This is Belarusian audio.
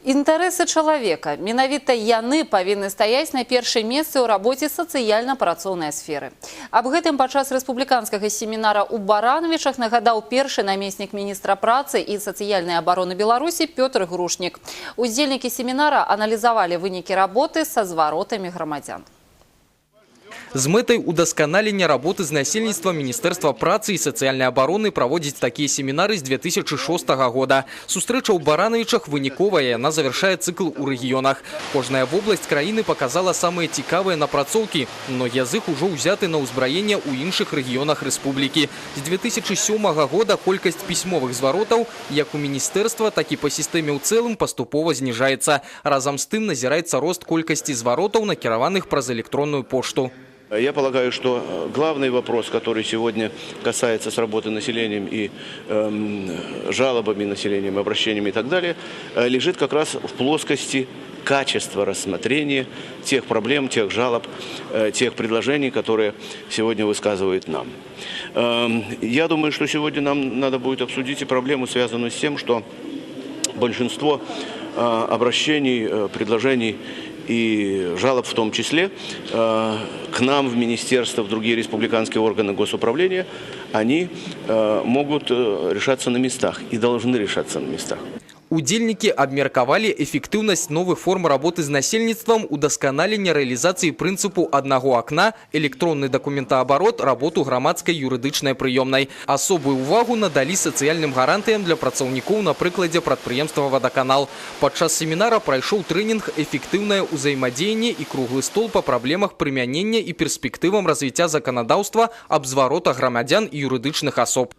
Інтарэсы чалавека менавіта яны павінны стаяць на першым месцы ў рабоце сацыяльна-працоўнай сферы. Аб гэтым падчас рэспубліканскага семінара ў Барановичах нагадаў першы намеснік міністра працы і сацыяльнай абароны Беларусі Пётр Грушнік. Удзельнікі семінара аналізавалі вынікі работы са зваротамі грамадзян. З мэтай удасканалення работы з насельніцтвам Міністэрства працы і сацыяльнай абароны праводзіць такія семінары з 2006 года. Сустрэча ў Барановичах выніковая, яна завяршае цыкл у рэгіёнах. Кожная вобласць краіны показала самыя цікавыя напрацоўкі. Многія з іх ужо ўзяты на ўзбраенне ў іншых рэгіёнах рэспублікі. З 2007 года колькасць пісьмовых зваротаў як у міністэрства, так і па сістэме ў цэлым паступова зніжаецца. Разам з тым назіраецца рост колькасці зваротаў, накіраваных праз электронную пошту. Я полагаю, что главный вопрос, который сегодня касается с работы населением и жалобами населением, обращениями и так далее, лежит как раз в плоскости качества рассмотрения тех проблем, тех жалоб, тех предложений, которые сегодня высказывают нам. Я думаю, что сегодня нам надо будет обсудить и проблему, связанную с тем, что большинство обращений, предложений и жалоб в том числе к нам в министерство, в другие республиканские органы госуправления, они могут решаться на местах и должны решаться на местах. Удзельнікі абмеркавалі эфектыўнасць новых форм работы з насельніцтвам, удасканалення рэалізацыі прынцыпу аднаго акна, электронны дакументаабарот, работу грамадскай юрыдычнай прыёмнай. Асобую ўвагу надалі сацыяльным гарантыям для працаўнікоў на прыкладзе прадпрыемства «Вадаканал». Падчас семінара прайшоў трэнінг «Эфектыўнае ўзаемадзеянне» і круглы стол па праблемах прымянення і перспектывам развіцця заканадаўства аб зваротах грамадзян і юрыдычных асоб.